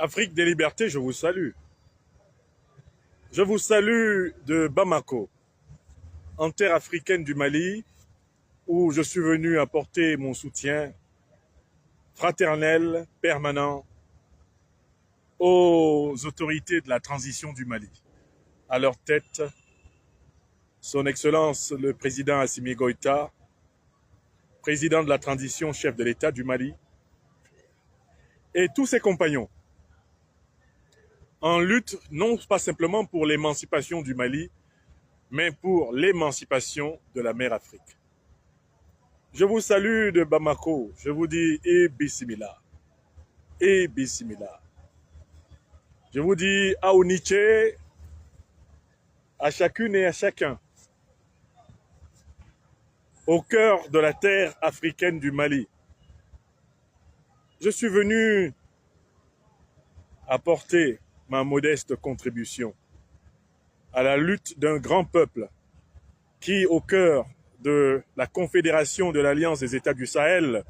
Afrique des libertés, je vous salue. Je vous salue de Bamako, en terre africaine du Mali, où je suis venu apporter mon soutien fraternel, permanent, aux autorités de la transition du Mali. À leur tête, son Excellence le président Assimi Goïta, président de la transition, chef de l'État du Mali, et tous ses compagnons, en lutte non pas simplement pour l'émancipation du Mali, mais pour l'émancipation de la mer Afrique. Je vous salue de Bamako, je vous dis Bismillah, Bismillah. Je vous dis Aouniche à chacune et à chacun, au cœur de la terre africaine du Mali. Je suis venu apporter ma modeste contribution à la lutte d'un grand peuple qui, au cœur de la Confédération de l'Alliance des États du Sahel,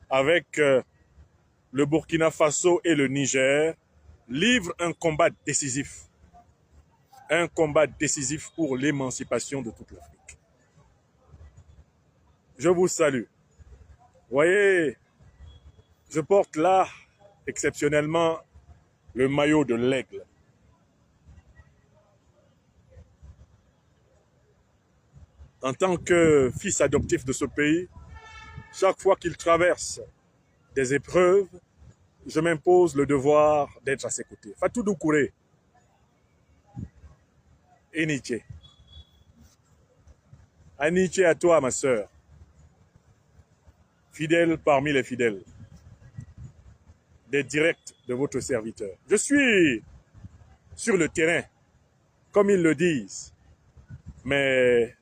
avec le Burkina Faso et le Niger, livre un combat décisif pour l'émancipation de toute l'Afrique. Je vous salue. Voyez, je porte là, exceptionnellement, le maillot de l'aigle. En tant que fils adoptif de ce pays, chaque fois qu'il traverse des épreuves, je m'impose le devoir d'être à ses côtés. Fatou Doucouré, Eniche. Aniche à toi, ma sœur, fidèle parmi les fidèles, des directs de votre serviteur. Je suis sur le terrain, comme ils le disent, mais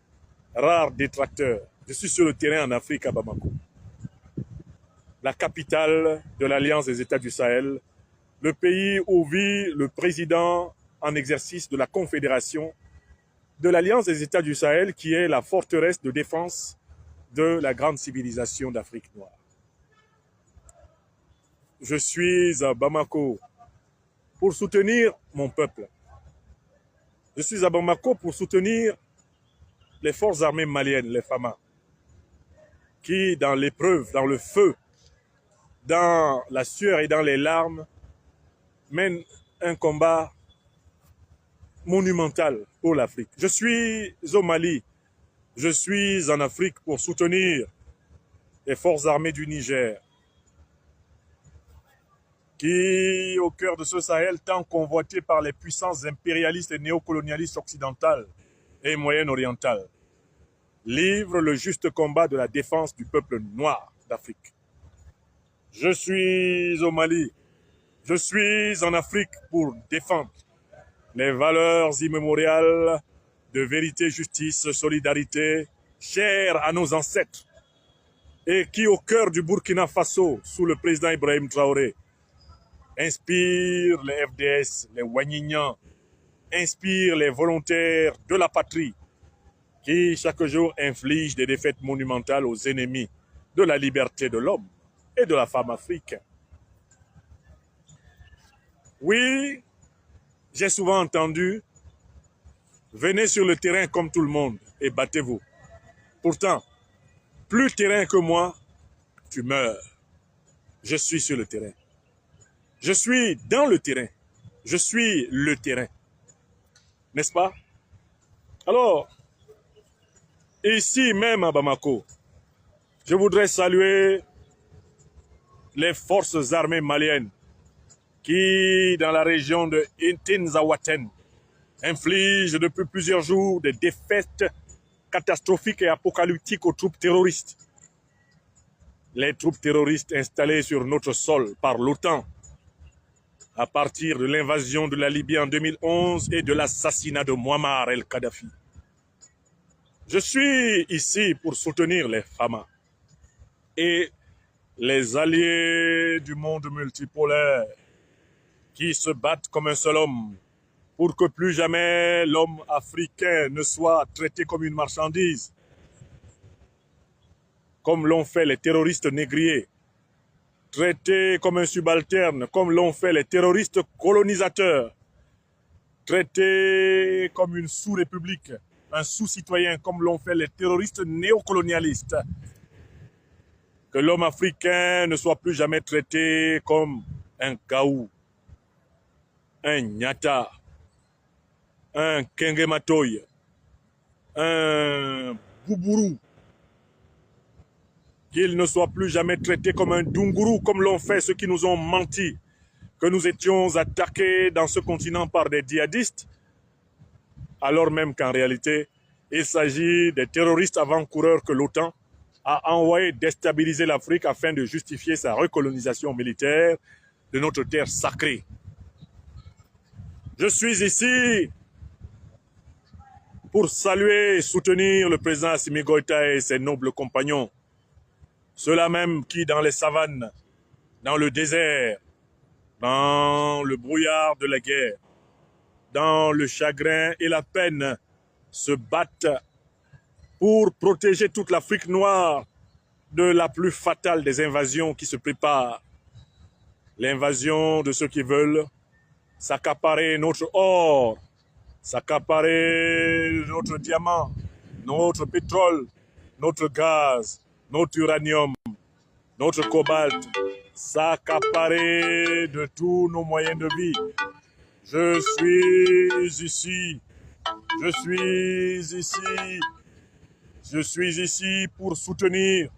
rares détracteurs. Je suis sur le terrain en Afrique, à Bamako, la capitale de l'Alliance des États du Sahel, le pays où vit le président en exercice de la Confédération de l'Alliance des États du Sahel, qui est la forteresse de défense de la grande civilisation d'Afrique noire. Je suis à Bamako pour soutenir mon peuple. Je suis à Bamako pour soutenir les forces armées maliennes, les FAMA, qui, dans l'épreuve, dans le feu, dans la sueur et dans les larmes, mènent un combat monumental pour l'Afrique. Je suis au Mali, je suis en Afrique pour soutenir les forces armées du Niger, qui, au cœur de ce Sahel, tant convoité par les puissances impérialistes et néocolonialistes occidentales et moyen-orientales, livre le juste combat de la défense du peuple noir d'Afrique. Je suis au Mali, je suis en Afrique pour défendre les valeurs immémoriales de vérité, justice, solidarité, chères à nos ancêtres, et qui, au cœur du Burkina Faso, sous le président Ibrahim Traoré, inspire les FDS, les Wanyignan, inspire les volontaires de la patrie, qui chaque jour infligent des défaites monumentales aux ennemis de la liberté de l'homme et de la femme africaine. Oui, j'ai souvent entendu « Venez sur le terrain comme tout le monde et battez-vous ». Pourtant, plus terrain que moi, tu meurs. Je suis sur le terrain. Je suis dans le terrain. Je suis le terrain. N'est-ce pas? Alors, ici même à Bamako, je voudrais saluer les forces armées maliennes qui, dans la région de Tinzaouaten, infligent depuis plusieurs jours des défaites catastrophiques et apocalyptiques aux troupes terroristes. Les troupes terroristes installées sur notre sol par l'OTAN à partir de l'invasion de la Libye en 2011 et de l'assassinat de Muammar el-Kadhafi. Je suis ici pour soutenir les FAMA et les alliés du monde multipolaire qui se battent comme un seul homme pour que plus jamais l'homme africain ne soit traité comme une marchandise, comme l'ont fait les terroristes négriers, traité comme un subalterne, comme l'ont fait les terroristes colonisateurs, traité comme une sous-république, un sous-citoyen, comme l'ont fait les terroristes néocolonialistes. Que l'homme africain ne soit plus jamais traité comme un Kaou, un Nyata, un Kengematoy, un Boubourou, qu'il ne soit plus jamais traité comme un Dunguru, comme l'ont fait ceux qui nous ont menti, que nous étions attaqués dans ce continent par des djihadistes, alors même qu'en réalité, il s'agit des terroristes avant-coureurs que l'OTAN a envoyé déstabiliser l'Afrique afin de justifier sa recolonisation militaire de notre terre sacrée. Je suis ici pour saluer et soutenir le président Assimi Goïta et ses nobles compagnons, ceux-là même qui, dans les savanes, dans le désert, dans le brouillard de la guerre, dans le chagrin et la peine, se battent pour protéger toute l'Afrique noire de la plus fatale des invasions qui se préparent. L'invasion de ceux qui veulent s'accaparer notre or, s'accaparer notre diamant, notre pétrole, notre gaz, notre uranium, notre cobalt, s'accaparer de tous nos moyens de vie. Je suis ici pour soutenir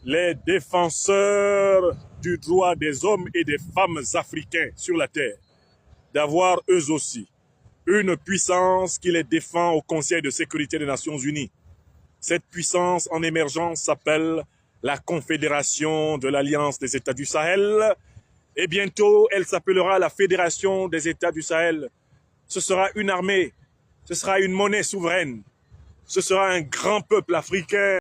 les défenseurs du droit des hommes et des femmes africains sur la terre, d'avoir eux aussi une puissance qui les défend au Conseil de sécurité des Nations Unies. Cette puissance en émergence s'appelle la Confédération de l'Alliance des États du Sahel, et bientôt elle s'appellera la Fédération des États du Sahel. Ce sera une armée, ce sera une monnaie souveraine, ce sera un grand peuple africain